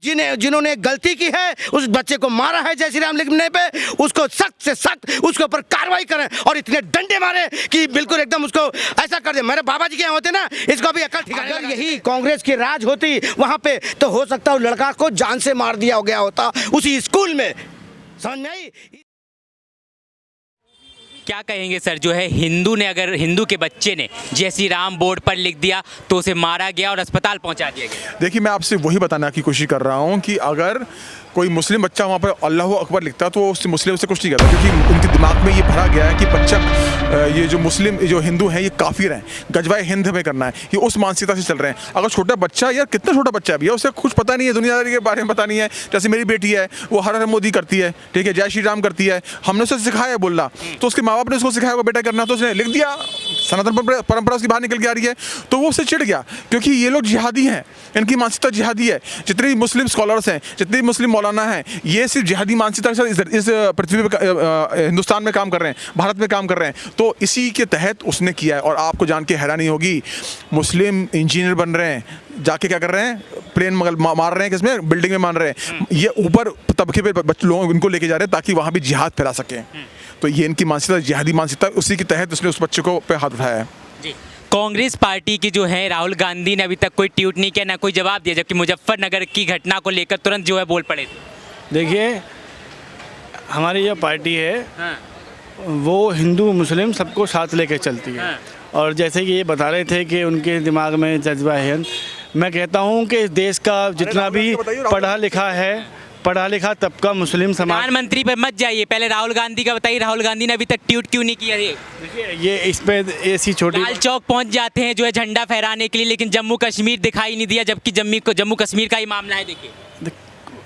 जिन्होंने गलती की है, उस बच्चे को मारा है जय श्री राम लिखने पे, उसको सख्त से सख्त उसके ऊपर कार्रवाई करें और इतने डंडे मारे कि बिल्कुल एकदम उसको ऐसा कर दे। मेरे बाबा जी के यहाँ होते ना, इसको भी अकल ठिकाने। अगर यही कांग्रेस की राज होती वहां पे तो हो सकता है लड़का को जान से मार दिया गया होता उसी स्कूल में। समझ में आई? क्या कहेंगे सर, जो है हिंदू ने, अगर हिंदू के बच्चे ने जय श्री राम बोर्ड पर लिख दिया तो उसे मारा गया और अस्पताल पहुंचा दिया गया। देखिए, मैं आपसे वही बताने की कोशिश कर रहा हूं कि अगर कोई मुस्लिम बच्चा वहाँ पर अल्लाह अकबर लिखता तो उस मुस्लिम से कुछ नहीं कहता, क्योंकि उनके दिमाग में ये भरा गया है कि बच्चा ये जो मुस्लिम जो हिंदू हैं ये काफिर हैं, गजवाए हिंद हमें करना है, ये उस मानसिकता से चल रहे हैं। अगर छोटा बच्चा, यार कितना छोटा बच्चा है भैया, उसे कुछ पता नहीं है, दुनियादारी के बारे में पता नहीं है। जैसे मेरी बेटी है, वो हर हर मोदी करती है, ठीक है, जय श्री राम करती है, हमने उसे सिखाया है बोलना, तो उसके माँ बाप ने उसको सिखाया बेटा करना, तो उसने लिख दिया, सनातन परंपरा उसकी बाहर निकल के आ रही है, तो वो उससे चिढ़ गया, क्योंकि ये लोग जिहादी हैं, इनकी मानसिकता जिहादी है। जितने भी मुस्लिम स्कॉलर्स हैं, जितने भी मुस्लिम मौलाना हैं, ये सिर्फ जिहादी मानसिकता के साथ इस पृथ्वी पे हिंदुस्तान में काम कर रहे हैं, भारत में काम कर रहे हैं। तो इसी के तहत उसने किया है। और आपको जान के हैरानी होगी, मुस्लिम इंजीनियर बन रहे हैं, जाके क्या कर रहे हैं, प्लेन मार रहे हैं, किसमें, बिल्डिंग में मार रहे हैं। ये ऊपर तबके पे बच्चे लोग इनको लेके जा रहे हैं ताकि वहाँ भी जिहाद फैला सकें। तो ये इनकी मानसिकता जिहादी मानसिकता, उसी के तहत उसने उस बच्चे को पे हाथ उठाया है जी। कांग्रेस पार्टी की जो है राहुल गांधी ने अभी तक कोई ट्वीट नहीं किया, ना कोई जवाब दिया, जबकि मुजफ्फरनगर की घटना को लेकर तुरंत जो है बोल पड़े थे। देखिए, हमारी जो पार्टी है वो हिंदू मुस्लिम सबको साथ लेकर चलती है। और जैसे कि ये बता रहे थे कि उनके दिमाग में जज्बा है, मैं कहता हूँ कि देश का जितना भी पढ़ा लिखा तबका मुस्लिम समाज। प्रधानमंत्री पर मत जाइए, पहले राहुल गांधी का बताइए, राहुल गांधी ने अभी तक ट्वीट क्यों नहीं किया? देखिए, ये इस पे ऐसी छोटी लाल चौक पहुंच जाते हैं जो है झंडा फहराने के लिए, लेकिन जम्मू कश्मीर दिखाई नहीं दिया, जबकि जम्मू कश्मीर का ही मामला है। देखिए,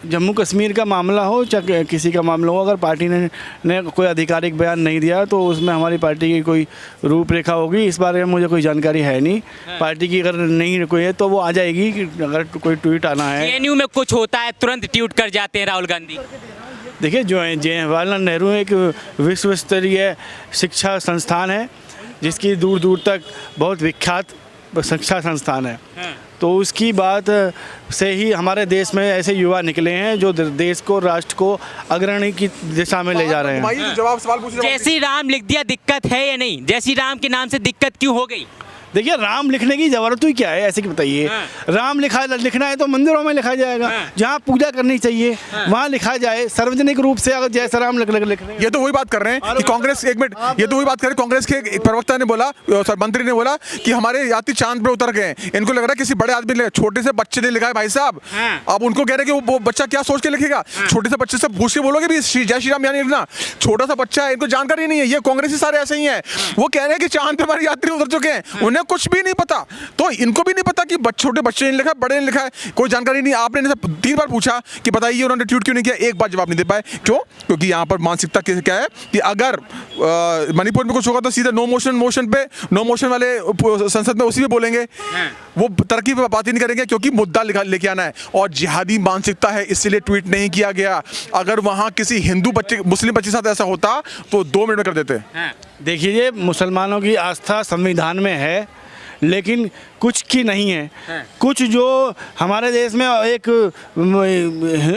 जम्मू कश्मीर का मामला हो चाहे किसी का मामला हो, अगर पार्टी ने कोई आधिकारिक बयान नहीं दिया तो उसमें हमारी पार्टी की कोई रूपरेखा होगी, इस बारे में मुझे कोई जानकारी है नहीं। पार्टी की अगर नहीं कोई है तो वो आ जाएगी कि अगर कोई ट्वीट आना है। जेएनयू में कुछ होता है तुरंत ट्वीट कर जाते हैं राहुल गांधी। देखिए, जो जवाहरलाल नेहरू एक विश्व स्तरीय शिक्षा संस्थान है, जिसकी दूर दूर तक बहुत विख्यात शिक्षा संस्थान है। तो उसकी बात से ही हमारे देश में ऐसे युवा निकले हैं जो देश को, राष्ट्र को अग्रणी की दिशा में ले जा रहे हैं। जय श्री राम लिख दिया, दिक्कत है या नहीं? जय श्री राम के नाम से दिक्कत क्यों हो गई? देखिए, राम लिखने की जरूरत ही क्या है, ऐसे कि बताइए। राम लिखना है तो मंदिरों में लिखा जाएगा, जहाँ पूजा करनी चाहिए वहाँ लिखा जाए, सार्वजनिक रूप से अगर जय श्री राम लिख रहे। ये तो वही बात कर रहे हैं कि कांग्रेस, एक मिनट, ये तो वही बात कर रहे हैं, कांग्रेस के एक प्रवक्ता ने बोला, मंत्री ने बोला कि हमारे यात्री चांद पे उतर गए। इनको लग रहा है किसी बड़े आदमी ने, छोटे से बच्चे ने लिखा है भाई साहब। अब उनको कह रहे हैं कि वो बच्चा क्या सोच के लिखेगा? छोटे से बच्चे से पूछ के बोलोगे भी जय श्री राम यानी लिखना? छोटा सा बच्चा है, इनको जानकारी नहीं है। ये कांग्रेसी सारे ऐसे ही है, वो कह रहे हैं कि चांद पे हमारे यात्री उतर चुके हैं, उन्हें कुछ भी नहीं पता। तो इनको भी नहीं पता कि छोटे बच्चे ने लिखा, बड़े ने लिखा है, कोई जानकारी नहीं। आपने 3 बार पूछा कि बताइए उन्होंने ट्वीट क्यों नहीं किया, एक बार जवाब नहीं दे पाए। क्यों? क्योंकि यहाँ पर मानसिकता क्या है कि अगर मणिपुर में कुछ होगा तो सीधे नो मोशन वाले संसद में उसी में बोलेंगे, वो तरक्की पर बात ही नहीं करेंगे, क्योंकि मुद्दा लेके आना है। और जिहादी मानसिकता है, इसलिए ट्वीट नहीं किया गया। अगर वहां किसी हिंदू बच्चे, मुस्लिम बच्चे के साथ ऐसा होता तो 2 मिनट में कर देते। देखिए, मुसलमानों की आस्था संविधान में है, लेकिन कुछ की नहीं है। कुछ जो हमारे देश में एक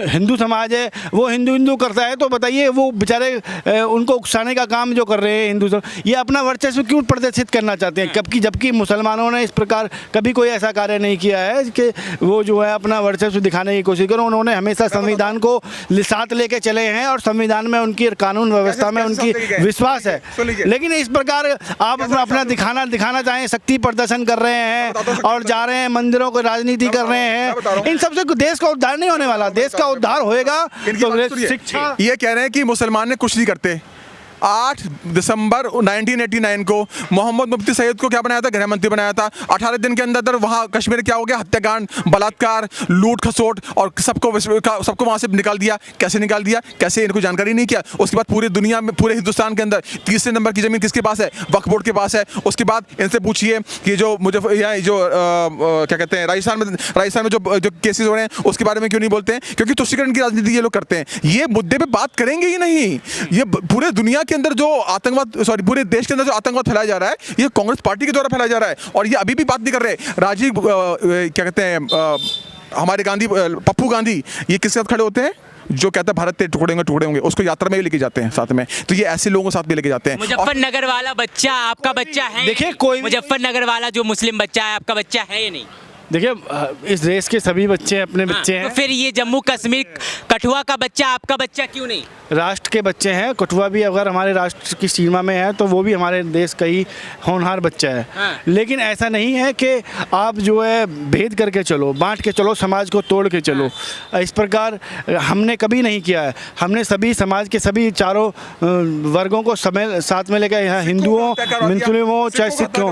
हिंदू समाज है वो हिंदू करता है, तो बताइए वो बेचारे उनको उकसाने का काम जो कर रहे हैं हिंदू, ये अपना वर्चस्व क्यों प्रदर्शित करना चाहते हैं? जबकि मुसलमानों ने इस प्रकार कभी कोई ऐसा कार्य नहीं किया है कि वो जो है अपना वर्चस्व दिखाने की कोशिश करें। उन्होंने हमेशा संविधान को साथ लेके चले हैं और संविधान में उनकी कानून व्यवस्था में उनकी विश्वास है। लेकिन इस प्रकार आप अपना दिखाना चाहें, शक्ति प्रदर्शन कर रहे हैं और जा रहे हैं मंदिरों को राजनीति कर रहे हैं, इन सबसे देश का उद्धार नहीं होने वाला। देश का उद्धार होएगा तो शिक्षा। ये कह रहे हैं कि मुसलमान ने कुछ नहीं करते। 8 दिसंबर 1989 को मोहम्मद मुफ्ती सैयद को क्या बनाया था? गृह मंत्री बनाया था। 18 दिन के अंदर वहाँ कश्मीर क्या हो गया? हत्याकांड, बलात्कार, लूट खसोट, और सबको वहाँ से निकाल दिया। कैसे निकाल दिया? कैसे? इनको जानकारी नहीं किया। उसके बाद पूरी दुनिया में, पूरे हिंदुस्तान के अंदर तीसरे नंबर की ज़मीन किसके पास है? वक्फ बोर्ड के पास है। उसके बाद इनसे पूछिए कि जो मुझे जो क्या कहते हैं, राजस्थान में जो केसेस हो रहे हैं उसके बारे में क्यों नहीं बोलते हैं? क्योंकि तुष्टीकरण की राजनीति ये लोग करते हैं। ये मुद्दे पर बात करेंगे ही नहीं। ये पूरे दुनिया के अंदर जो आतंकवाद, पूरे देश के अंदर जो आतंकवाद फैलाया जा रहा है, ये कांग्रेस पार्टी के द्वारा फैलाया जा रहा है। और ये अभी भी बात नहीं कर रहे। राजीव क्या कहते हैं, हमारे गांधी, पप्पू गांधी, ये किसके साथ खड़े होते हैं? जो कहता है भारत तेरे टुकड़े होंगे, उसको यात्रा में भी लेके जाते हैं साथ में। तो ये ऐसे लोगों को साथ में लेके जाते हैं। मुजफ्फरनगर वाला बच्चा आपका बच्चा है? देखिए, कोई मुजफ्फरनगर वाला जो मुस्लिम बच्चा है आपका बच्चा है या नहीं? देखिए, इस देश के सभी बच्चे अपने बच्चे हैं। तो फिर ये जम्मू कश्मीर कठुआ का बच्चा आपका बच्चा क्यों नहीं? राष्ट्र के बच्चे हैं। कठुआ भी अगर हमारे राष्ट्र की सीमा में है तो वो भी हमारे देश का ही होनहार बच्चा है। लेकिन ऐसा नहीं है कि आप जो है भेद करके चलो, बांट के चलो, समाज को तोड़ के चलो। इस प्रकार हमने कभी नहीं किया है। हमने सभी समाज के सभी चारों वर्गों को साथ में लेकर, यहाँ हिंदुओं, मुस्लिमों, चाहे सिखों,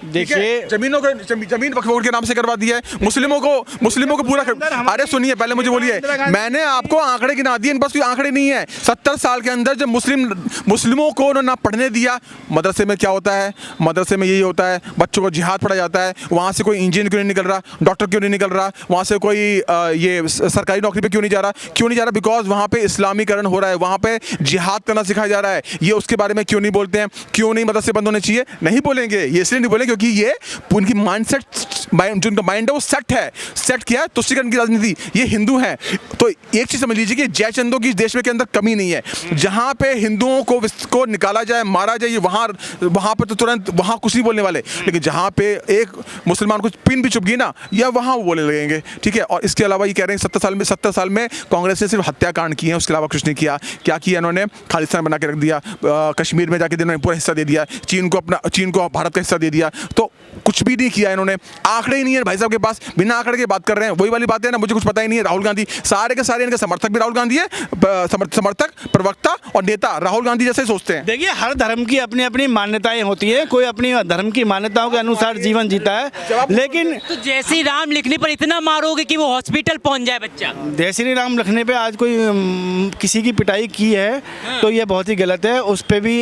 देखिए जमीनों को, जमीन वक्फ बोर्ड के नाम से करवा दिया है। मुस्लिमों को पूरा। अरे सुनिए, पहले मुझे बोलिए, मैंने आपको आंकड़े गिना दिए, बस कोई आंकड़े नहीं है। 70 साल के अंदर जब मुस्लिमों को उन्होंने ना पढ़ने दिया, मदरसे में क्या होता है? मदरसे में यही होता है, बच्चों को जिहाद पढ़ा जाता है। वहाँ से कोई इंजीनियर क्यों नहीं निकल रहा, डॉक्टर क्यों नहीं निकल रहा, वहाँ से कोई ये सरकारी नौकरी पे क्यों नहीं जा रहा? बिकॉज वहाँ पे इस्लामीकरण हो रहा है, वहाँ पे जिहाद करना सिखाया जा रहा है। ये उसके बारे में क्यों नहीं बोलते हैं? क्यों नहीं मदरसे बंद होने चाहिए? नहीं बोलेंगे, ये इसलिए नहीं बोलेंगे क्योंकि ये उनकी माइंडसेट, जो उनका माइंड है वो सेट है। सेट किया है तुष्टीकरण की राजनीति। ये हिंदू हैं तो एक चीज समझ लीजिए कि जयचंदों की देश में के अंदर कमी नहीं है। जहां पे हिंदुओं को निकाला जाए, मारा जाए, वहां पे तो तुरंत वहां कुछ नहीं बोलने वाले। लेकिन जहां पे एक मुसलमान को पिन भी चुप गई ना, या वहां वो बोलने लगेंगे। ठीक है। और इसके अलावा ये कह रहे हैं 70 साल में कांग्रेस ने सिर्फ हत्याकांड किए हैं, उसके अलावा कुछ नहीं किया। क्या किया इन्होंने? खालिस्तान बना के रख दिया, कश्मीर में जाके इन्होंने पूरा हिस्सा दे दिया, चीन को भारत का हिस्सा दे दिया। तो कुछ भी नहीं किया इन्होंने। आंकड़े ही नहीं है भाई साहब के पास, बिना आंकड़े के बात कर रहे हैं। वही वाली बात है ना, मुझे कुछ पता ही नहीं है। राहुल गांधी, सारे के सारे इनके समर्थक भी राहुल गांधी है, समर्थक, प्रवक्ता और नेता राहुल गांधी जैसे सोचते हैं। देखिए, हर धर्म की अपनी अपनी मान्यताएं होती है। कोई अपनी धर्म की मान्यताओं के अनुसार जीवन जीता है। लेकिन तो जय श्री राम लिखने पर इतना मारोगे कि वो हॉस्पिटल पहुंच जाए बच्चा? जय श्री राम लिखने पे आज कोई किसी की पिटाई की है तो ये बहुत ही गलत है।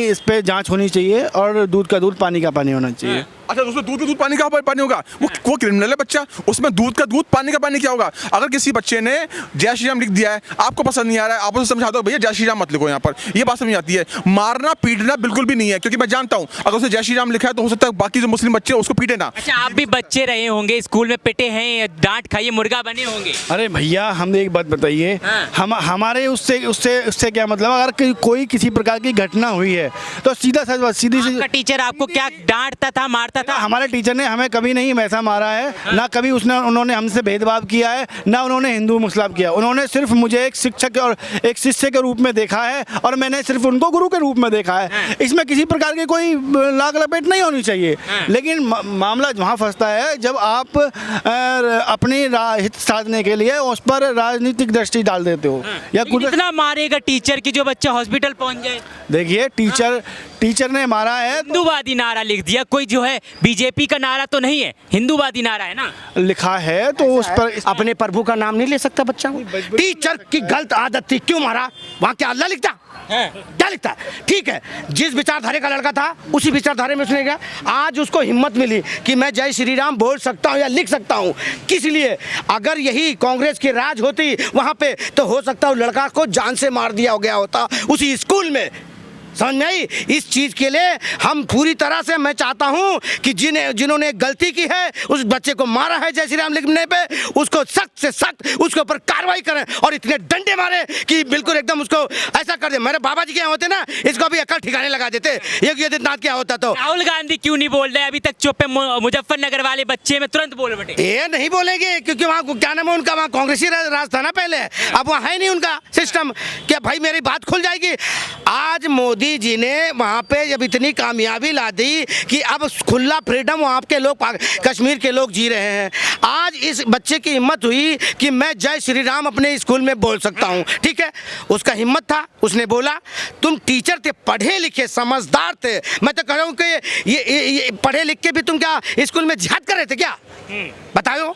इस पे जांच होनी चाहिए और दूध का दूध, पानी का पानी होना चाहिए। अच्छा, उसमें दूध का दूध, पानी का पानी होगा? वो क्रिमिनल है बच्चा, उसमें दूध का दूध, पानी का पानी क्या होगा? अगर किसी बच्चे ने जय श्री राम लिख दिया है, आपको पसंद नहीं आ रहा है, आप उसे समझा दो भैया जय श्री राम मत लिखो यहाँ पर, ये बात समझ आती है। मारना पीटना बिल्कुल भी नहीं है, क्योंकि मैं जानता हूँ अगर उसे जय श्री राम लिखा है तो हो सकता है बाकी जो मुस्लिम बच्चे उसको पीटे ना। अच्छा, आप भी बच्चे रहे होंगे, स्कूल में पिटे हैं, डांट खाइए, मुर्गा बने होंगे। अरे भैया, हम एक बात बताइए, हमारे उससे क्या मतलब? अगर कोई किसी प्रकार की घटना हुई है तो सीधी टीचर आपको क्या डांटता था, मारता था? हमारे टीचर ने हमें कभी नहीं वैसा मारा है, ना कभी उन्होंने हमसे भेदभाव किया है, ना उन्होंने हिंदू मुस्लिम किया। उन्होंने सिर्फ मुझे एक शिक्षक और एक शिष्य के रूप में देखा है और मैंने सिर्फ उनको गुरु के रूप में देखा है। इसमें किसी प्रकार की कोई लाग लपेट नहीं होनी चाहिए। लेकिन मामला वहाँ फंसता है जब आप अपनी हित साधने के लिए उस पर राजनीतिक दृष्टि डाल देते हो या कुछ। इतना मारेगा टीचर की जो बच्चा हॉस्पिटल पहुंच जाए? देखिए, टीचर ने मारा है, हिंदूवादी नारा लिख दिया। कोई जो है बीजेपी का नारा तो नहीं है, हिंदूवादी नारा है ना, लिखा है तो उस पर अपने प्रभु का नाम नहीं ले सकता बच्चा। टीचर की गलत आदत थी, क्यों मारा? वहाँ क्या अल्लाह लिखता है? क्या लिखता है? ठीक है, जिस विचारधारे का लड़का था उसी विचारधारे में उसने गया। आज उसको हिम्मत मिली कि मैं जय श्री राम बोल सकता हूँ या लिख सकता हूँ। किस लिए? अगर यही कांग्रेस की राज होती वहाँ पे तो हो सकता है लड़का को जान से मार दिया गया होता उसी स्कूल में। समझ में आई? इस चीज के लिए हम पूरी तरह से, मैं चाहता हूं कि जिन्होंने गलती की है, उस बच्चे को मारा है जय श्री राम लिखने पे, उसको सख्त से सख्त उसके ऊपर कार्रवाई करें और इतने डंडे मारे कि बिल्कुल एकदम उसको ऐसा कर दे। मेरे बाबा जी के यहाँ होते ना, इसको भी अकल ठिकाने लगा देते। ये आदित्यनाथ क्या होता तो। राहुल गांधी क्यों नहीं बोल रहे अभी तक? चुप है। मुजफ्फरनगर वाले बच्चे में तुरंत बोल बैठे। ये नहीं बोलेंगे क्योंकि वहाँ क्या नाम है उनका, वहाँ कांग्रेसी राज था ना पहले, अब वहाँ है नहीं उनका सिस्टम। क्या भाई मेरी बात खुल जाएगी? आज मोदी जी ने वहाँ पे जब इतनी कामयाबी ला दी कि अब खुला फ्रीडम वहाँ के लोग, कश्मीर के लोग जी रहे हैं। आज इस बच्चे की हिम्मत हुई कि मैं जय श्री राम अपने स्कूल में बोल सकता हूँ। ठीक है, उसका हिम्मत था, उसने बोला। तुम टीचर थे, पढ़े लिखे, समझदार थे। मैं तो कह रहा हूँ कि ये पढ़े लिख के भी तुम क्या स्कूल में जिहाद कर रहे थे क्या? बताओ।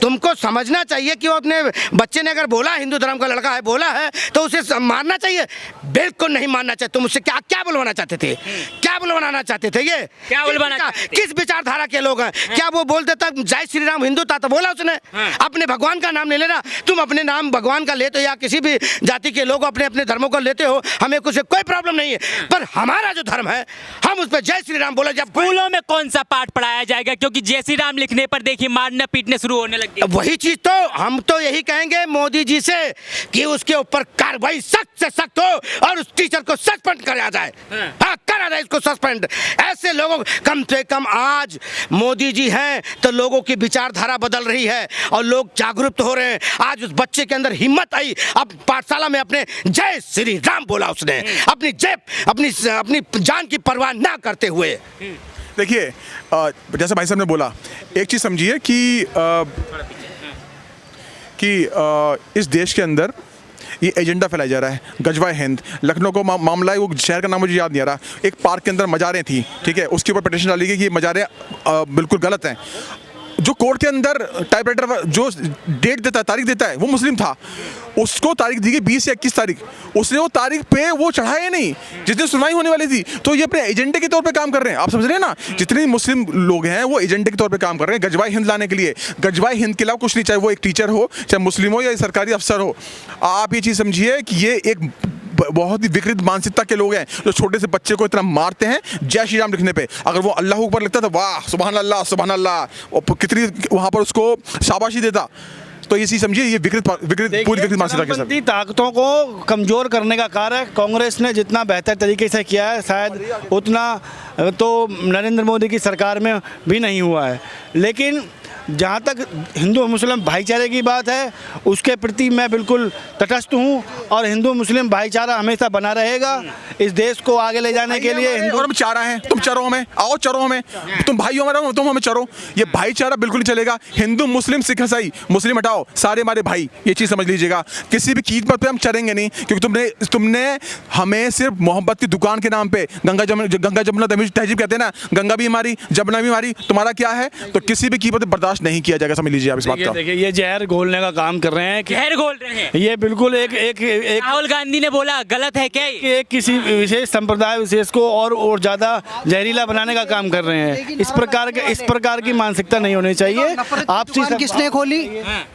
तुमको समझना चाहिए कि वो अपने बच्चे ने अगर बोला, हिंदू धर्म का लड़का है, बोला है तो उसे मारना चाहिए? बिल्कुल नहीं मारना चाहिए। तुम उससे क्या बुलवाना चाहते थे? क्या बुलवाना चाहते थे? ये क्या बुलवाना चाहते थे? किस विचारधारा के लोग हैं? क्या वो बोल देता जय श्री राम हिंदू था तो बोला उसने? अपने भगवान का नाम ले लेना। तुम अपने नाम भगवान का लेते हो या किसी भी जाति के लोग अपने अपने धर्मों को लेते हो, हमें कुछ कोई प्रॉब्लम नहीं है। पर हमारा जो धर्म है, हम उस पर जय श्री राम बोला। जब स्कूलों में कौन सा पाठ पढ़ाया जाएगा? क्योंकि जय श्री राम लिखने पर देखिए मारना पीटने शुरू बोलने लग गए। वही चीज तो हम तो यही कहेंगे मोदी जी से कि उसके ऊपर कार्रवाई सख्त से सख्त हो और उस टीचर को सस्पेंड करा जाए। हाँ, करा जाए इसको सस्पेंड। ऐसे लोगों कम से कम आज मोदी जी हैं तो लोगों की विचारधारा बदल रही है और लोग जागरूक हो रहे हैं। आज उस बच्चे के अंदर हिम्मत आई, अब पाठशाला में अपने जय श्री राम बोला उसने, अपनी जान की परवाह ना करते हुए। देखिए जैसे भाई साहब ने बोला, एक चीज़ समझिए कि इस देश के अंदर ये एजेंडा फैलाया जा रहा है। गजवाए हिंद लखनऊ को मामला है, वो शहर का नाम मुझे याद नहीं आ रहा। एक पार्क के अंदर मज़ारें थी, ठीक है, उसके ऊपर पिटीशन डाली गई कि ये मज़ारें बिल्कुल गलत हैं। जो कोर्ट के अंदर टाइपराइटर जो डेट देता है, तारीख देता है, वो मुस्लिम था, उसको तारीख दी गई 20 या 21 तारीख, उसने वो तारीख पे वो चढ़ाया नहीं जिस दिन सुनवाई होने वाली थी। तो ये अपने एजेंडे के तौर पे काम कर रहे हैं, आप समझ रहे हैं ना। जितने मुस्लिम लोग हैं वो एजेंडे के तौर पे काम कर रहे हैं गजवाए हिंद लाने के लिए। गजवाए हिंद के अलावा कुछ नहीं, चाहे वो एक टीचर हो, चाहे मुस्लिम हो या सरकारी अफसर हो। आप ये चीज़ समझिए कि ये एक बहुत ही विकृत मानसिकता के लोग हैं जो छोटे से बच्चे को इतना मारते हैं जय श्री राम लिखने पे। अगर वो अल्लाह ऊपर लिखता था, वाह सुभान अल्लाह, और कितनी वहाँ पर उसको शाबाशी देता। तो ये चीज़ समझिए, ये विकृत पूरी विकृत मानसिकता के साथ ताकतों को कमज़ोर करने का कार्य कांग्रेस ने जितना बेहतर तरीके से किया है, शायद उतना तो नरेंद्र मोदी की सरकार में भी नहीं हुआ है। लेकिन जहाँ तक हिंदू मुस्लिम भाईचारे की बात है, उसके प्रति मैं बिल्कुल तटस्थ हूँ और हिंदू मुस्लिम भाईचारा हमेशा बना रहेगा। इस देश को आगे ले जाने के लिए हिंदू और चारा है, तुम चरो हमें, आओ चरो हमें, तुम भाई हो हमारा, तुम हमें चरो। ये भाईचारा बिल्कुल नहीं चलेगा। हिंदू मुस्लिम सिख ईसाई, मुस्लिम हटाओ, सारे हमारे भाई, ये चीज़ समझ लीजिएगा। किसी भी कीमत पर हम चरेंगे नहीं, क्योंकि तुमने हमें सिर्फ मोहब्बत की दुकान के नाम पे गंगा जमुना तहजीब कहते हैं ना, गंगा भी हमारी, जमुना भी हमारी, तुम्हारा क्या है? तो किसी भी कीमत बर्दाश्त नहीं किया जाएगा, समझ लीजिए आप इस बात का। देखिए ये जहर घोलने का काम कर रहे हैं, जहर घोल रहे हैं। ये बिल्कुल एक राहुल गांधी ने बोला गलत है क्या? एक किसी विशेष संप्रदाय विशेष को और ज्यादा जहरीला बनाने का काम कर रहे हैं। इस प्रकार की मानसिकता नहीं होनी चाहिए। आपसी दुकान किसने खोली?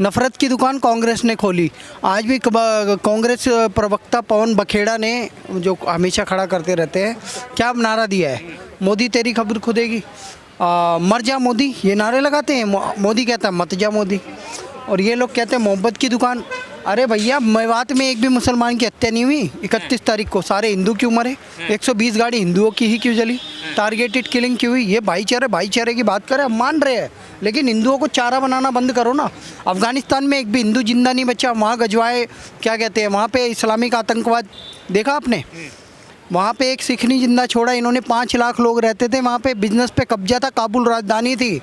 नफरत की दुकान कांग्रेस ने खोली। आज भी कांग्रेस प्रवक्ता पवन बखेड़ा ने, जो हमेशा खड़ा करते रहते हैं, क्या नारा दिया है? मोदी तेरी खबर खुदेगी, मर जा मोदी, ये नारे लगाते हैं। मोदी कहता है मत जा मोदी, और ये लोग कहते हैं मोहब्बत की दुकान। अरे भैया, मेवात में एक भी मुसलमान की हत्या नहीं हुई 31 तारीख को, सारे हिंदू क्यों मरे? 120 गाड़ी हिंदुओं की ही क्यों जली? टारगेटेड किलिंग क्यों हुई? ये भाईचारे की बात करें, हम मान रहे हैं, लेकिन हिंदुओं को चारा बनाना बंद करो ना। अफगानिस्तान में एक भी हिंदू जिंदा नहीं बचा। वहाँ गजवाए क्या कहते हैं, वहाँ पे इस्लामिक आतंकवाद देखा आपने? वहाँ पे एक सिख नहीं जिंदा छोड़ा इन्होंने। 5 लाख लोग रहते थे वहाँ पे, बिजनेस पे कब्जा था, काबुल राजधानी थी।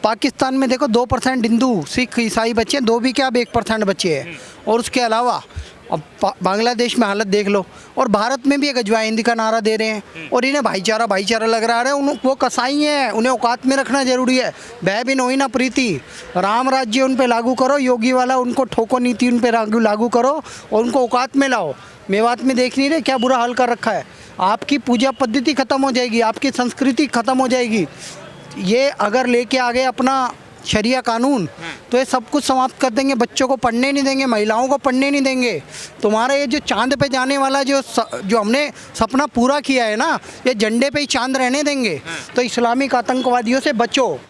पाकिस्तान में देखो 2% हिंदू सिख ईसाई बच्चे हैं, 2 भी क्या, अब 1% बच्चे हैं। और उसके अलावा अब बांग्लादेश में हालत देख लो, और भारत में भी एक गजवाए हिंद का नारा दे रहे हैं, और इन्हें भाईचारा लग रहा है। वो कसाई हैं, उन्हें औकात में रखना जरूरी है। भय बिन होई ना प्रीति, राम राज्य उन पे लागू करो, योगी वाला उनको ठोको नीति उन पे लागू करो और उनको औकात में लाओ। मेवात में देख नहीं रहे क्या बुरा हाल कर रखा है? आपकी पूजा पद्धति ख़त्म हो जाएगी, आपकी संस्कृति ख़त्म हो जाएगी। ये अगर लेके आ गए अपना शरिया कानून, तो ये सब कुछ समाप्त कर देंगे। बच्चों को पढ़ने नहीं देंगे, महिलाओं को पढ़ने नहीं देंगे। तुम्हारा ये जो चांद पे जाने वाला जो हमने सपना पूरा किया है ना, ये झंडे पे ही चांद रहने देंगे। तो इस्लामिक आतंकवादियों से बचो।